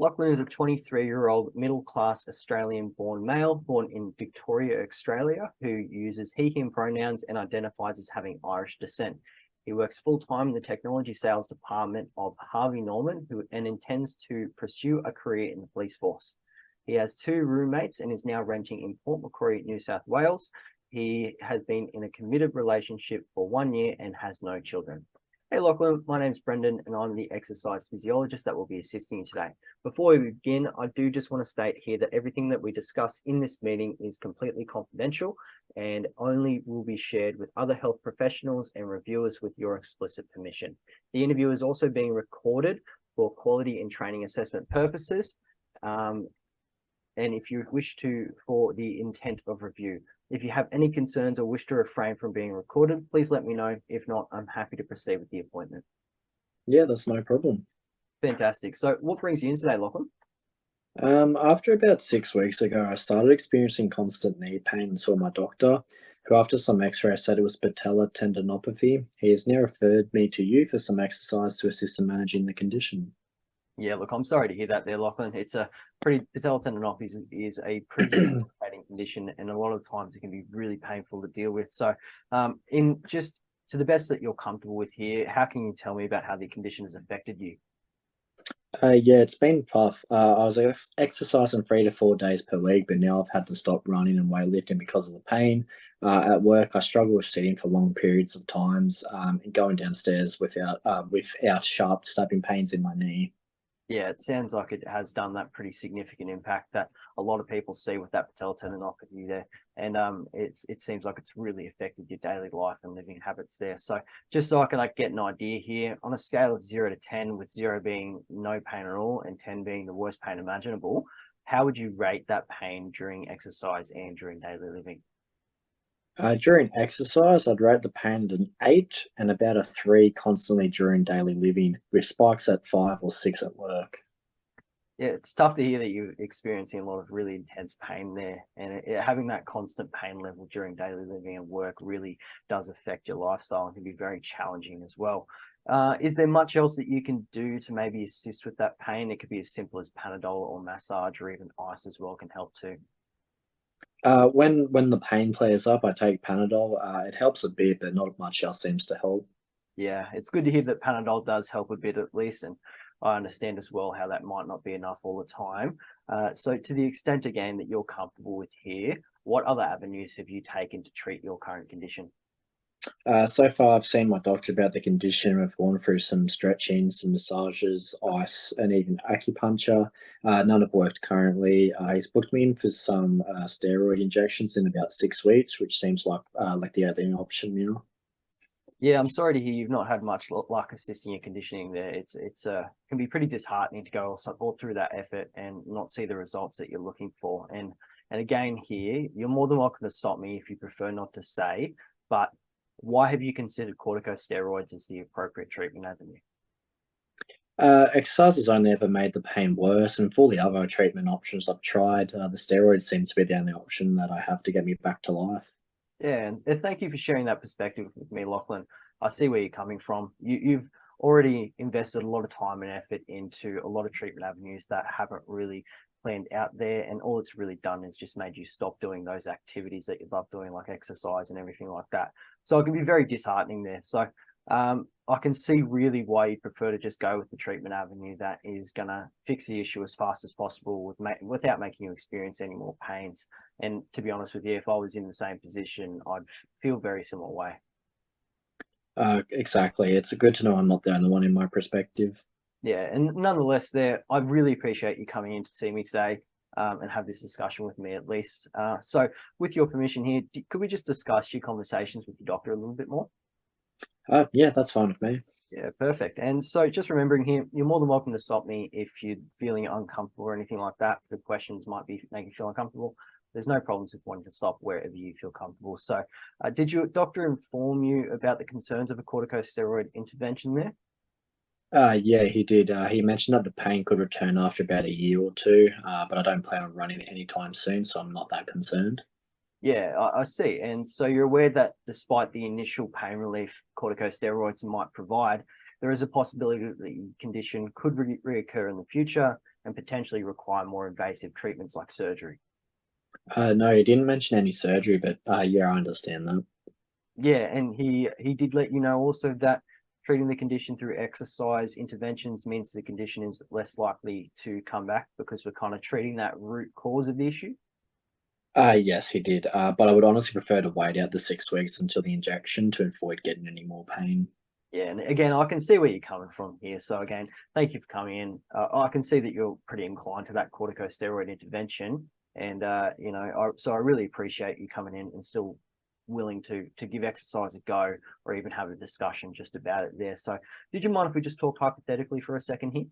Lachlan is a 23-year-old middle-class Australian-born male born in Victoria, Australia, who uses he, him pronouns and identifies as having Irish descent. He works full-time in the technology sales department of Harvey Norman and intends to pursue a career in the police force. He has 2 roommates and is now renting in Port Macquarie, New South Wales. He has been in a committed relationship for 1 year and has no children. Hey Lachlan, my name's Brendan and I'm the exercise physiologist that will be assisting you today. Before we begin, I do just want to state here that everything that we discuss in this meeting is completely confidential and only will be shared with other health professionals and reviewers with your explicit permission. The interview is also being recorded for quality and training assessment purposes. And if you wish to, for the intent of review. If you have any concerns or wish to refrain from being recorded, please let me know. If not, I'm happy to proceed with the appointment. Yeah, that's no problem. Fantastic. So what brings you in today, Lachlan? After about 6 weeks ago, I started experiencing constant knee pain and saw my doctor, who after some x-rays said it was patellar tendinopathy. He has now referred me to you for some exercise to assist in managing the condition. Yeah, look, I'm sorry to hear that there, Lachlan. It's a patellar tendinopathy is a pretty debilitating condition, and a lot of times it can be really painful to deal with. So, in just to the best that you're comfortable with here, how can you tell me about how the condition has affected you? Yeah, it's been tough. I was exercising 3 to 4 days per week, but now I've had to stop running and weightlifting because of the pain. At work, I struggle with sitting for long periods of times, and going downstairs without sharp stabbing pains in my knee. Yeah, it sounds like it has done that pretty significant impact that a lot of people see with that patellar tendinopathy there. And it seems like it's really affected your daily life and living habits there. So just so I can get an idea here, on a scale of 0 to 10, with 0 being no pain at all and 10 being the worst pain imaginable, how would you rate that pain during exercise and during daily living? During exercise, I'd rate the pain at an 8 and about a 3 constantly during daily living, with spikes at 5 or 6 at work. Yeah, it's tough to hear that you're experiencing a lot of really intense pain there, and having that constant pain level during daily living and work really does affect your lifestyle and can be very challenging as well. Is there much else that you can do to maybe assist with that pain? It could be as simple as Panadol or massage, or even ice as well can help too. When the pain flares up, I take Panadol. It helps a bit, but not much else seems to help. Yeah, it's good to hear that Panadol does help a bit at least, and I understand as well how that might not be enough all the time. So to the extent, again, that you're comfortable with here, what other avenues have you taken to treat your current condition? So far, I've seen my doctor about the condition. We've gone through some stretching, some massages, ice, and even acupuncture. None have worked currently. He's booked me in for some steroid injections in about 6 weeks, which seems like the only option now. Yeah, I'm sorry to hear you've not had much luck assisting your conditioning there. It's can be pretty disheartening to go all through that effort and not see the results that you're looking for. And again, here, you're more than welcome to stop me if you prefer not to say, but why have you considered corticosteroids as the appropriate treatment avenue? Exercise has only ever made the pain worse, and for all the other treatment options I've tried, the steroids seem to be the only option that I have to get me back to life. Yeah, and thank you for sharing that perspective with me, Lachlan. I see where you're coming from. You've already invested a lot of time and effort into a lot of treatment avenues that haven't really planned out there, and all it's really done is just made you stop doing those activities that you love doing, like exercise and everything like that. So it can be very disheartening there. So I can see really why you prefer to just go with the treatment avenue that is going to fix the issue as fast as possible without making you experience any more pains. And to be honest with you, if I was in the same position, I'd feel very similar way. Exactly. It's good to know I'm not the only one in my perspective. Yeah, and nonetheless, I really appreciate you coming in to see me today and have this discussion with me at least. So with your permission here, could we just discuss your conversations with your doctor a little bit more? Yeah, that's fine with me. Yeah, perfect. And so just remembering here, you're more than welcome to stop me if you're feeling uncomfortable or anything like that. The questions might be making you feel uncomfortable. There's no problems with wanting to stop wherever you feel comfortable. So did your doctor inform you about the concerns of a corticosteroid intervention there? Yeah, he did. He mentioned that the pain could return after about a year or two, but I don't plan on running anytime soon, so I'm not that concerned. Yeah, I see. And so you're aware that despite the initial pain relief corticosteroids might provide, there is a possibility that the condition could reoccur in the future and potentially require more invasive treatments like surgery. No, he didn't mention any surgery, but yeah, I understand that. Yeah, and he did let you know also that treating the condition through exercise interventions means the condition is less likely to come back because we're kind of treating that root cause of the issue. Yes, he did. But I would honestly prefer to wait out the 6 weeks until the injection to avoid getting any more pain. Yeah, and again, I can see where you're coming from here. So again, thank you for coming in. I can see that you're pretty inclined to that corticosteroid intervention, and so I really appreciate you coming in and still willing to give exercise a go or even have a discussion just about it there. So, did you mind if we just talk hypothetically for a second here?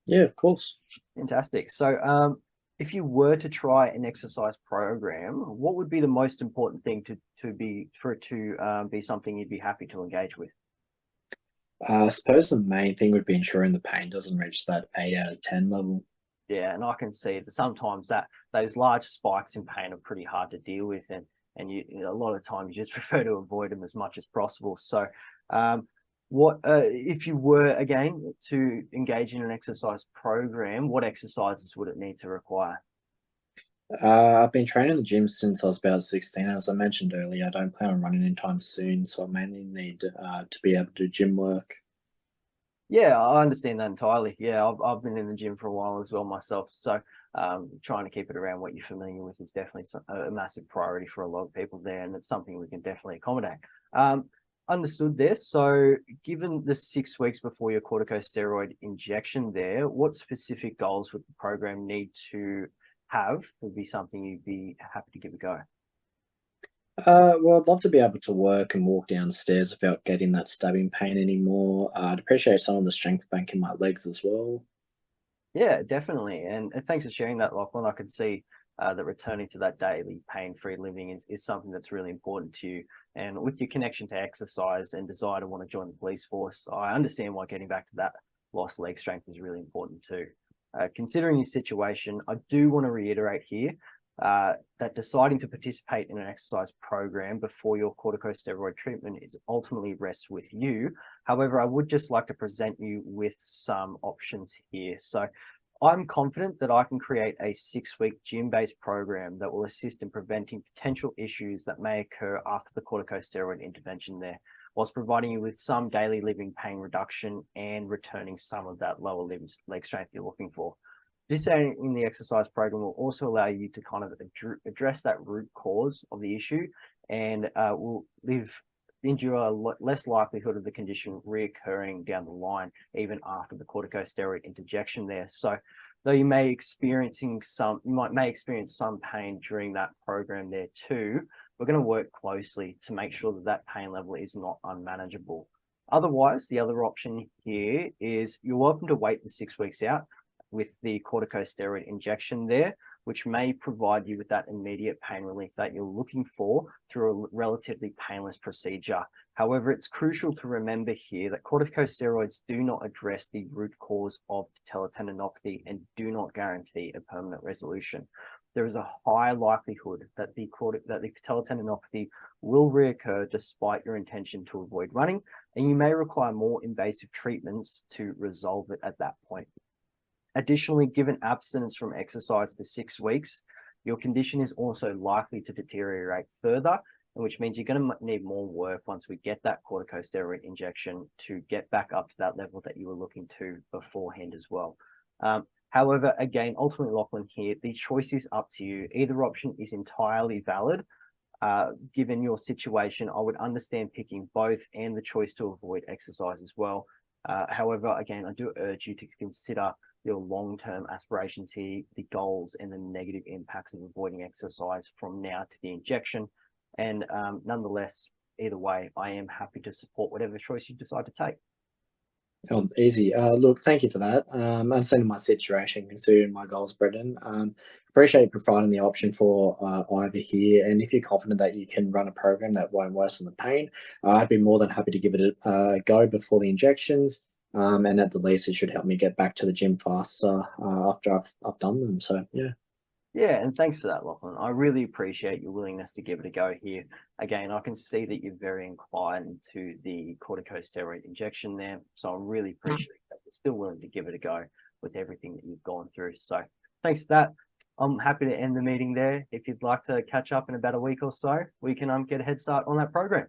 Yeah, of course. Fantastic. So, if you were to try an exercise program, what would be the most important thing to be for it to be something you'd be happy to engage with? I suppose the main thing would be ensuring the pain doesn't reach that 8 out of 10 level. Yeah, and I can see that sometimes that those large spikes in pain are pretty hard to deal with, and a lot of time you just prefer to avoid them as much as possible. So, what if you were again to engage in an exercise program? What exercises would it need to require? I've been training in the gym since I was about 16. As I mentioned earlier, I don't plan on running anytime soon, so I mainly need to be able to do gym work. Yeah, I understand that entirely. Yeah, I've been in the gym for a while as well myself. So, trying to keep it around what you're familiar with is definitely a massive priority for a lot of people there, and it's something we can definitely accommodate. Um, Understood there. So, given the 6 weeks before your corticosteroid injection, there, what specific goals would the program need to have? Would be something you'd be happy to give a go. Well, I'd love to be able to work and walk downstairs without getting that stabbing pain anymore. I'd appreciate some of the strength bank in my legs as well. Yeah, definitely. And thanks for sharing that, Lachlan. I can see that returning to that daily pain-free living is something that's really important to you. And with your connection to exercise and desire to want to join the police force, I understand why getting back to that lost leg strength is really important too. Considering your situation, I do want to reiterate here that deciding to participate in an exercise program before your corticosteroid treatment is ultimately rests with you. However, I would just like to present you with some options here. So I'm confident that I can create a 6-week gym-based program that will assist in preventing potential issues that may occur after the corticosteroid intervention there, whilst providing you with some daily living pain reduction and returning some of that lower leg strength you're looking for. This in the exercise program will also allow you to kind of address that root cause of the issue and will endure a less likelihood of the condition reoccurring down the line, even after the corticosteroid interjection there. So though you may experience some pain during that program there too, we're going to work closely to make sure that that pain level is not unmanageable. Otherwise, the other option here is you're welcome to wait the 6 weeks out with the corticosteroid injection there, which may provide you with that immediate pain relief that you're looking for through a relatively painless procedure. However, it's crucial to remember here that corticosteroids do not address the root cause of patellar tendinopathy and do not guarantee a permanent resolution. There is a high likelihood that the patellar tendinopathy will reoccur despite your intention to avoid running, and you may require more invasive treatments to resolve it at that point. Additionally, given abstinence from exercise for 6 weeks, your condition is also likely to deteriorate further, which means you're going to need more work once we get that corticosteroid injection to get back up to that level that you were looking to beforehand as well. However, again, ultimately, Lachlan, here, the choice is up to you. Either option is entirely valid. Given your situation, I would understand picking both and the choice to avoid exercise as well. However, again, I do urge you to consider your long-term aspirations here, the goals and the negative impacts of avoiding exercise from now to the injection. And nonetheless, either way, I am happy to support whatever choice you decide to take. Oh, easy. Look, thank you for that. Understanding my situation, considering my goals, Brendan. Appreciate providing the option for either here. And if you're confident that you can run a program that won't worsen the pain, I'd be more than happy to give it a go before the injections. And at the least, it should help me get back to the gym faster after I've done them. So yeah. Yeah, and thanks for that, Lachlan. I really appreciate your willingness to give it a go here. Again, I can see that you're very inclined to the corticosteroid injection there, so I really appreciate that you're still willing to give it a go. with everything that you've gone through. So thanks for that. I'm happy to end the meeting there. If you'd like to catch up in about a week or so, we can get a head start on that program.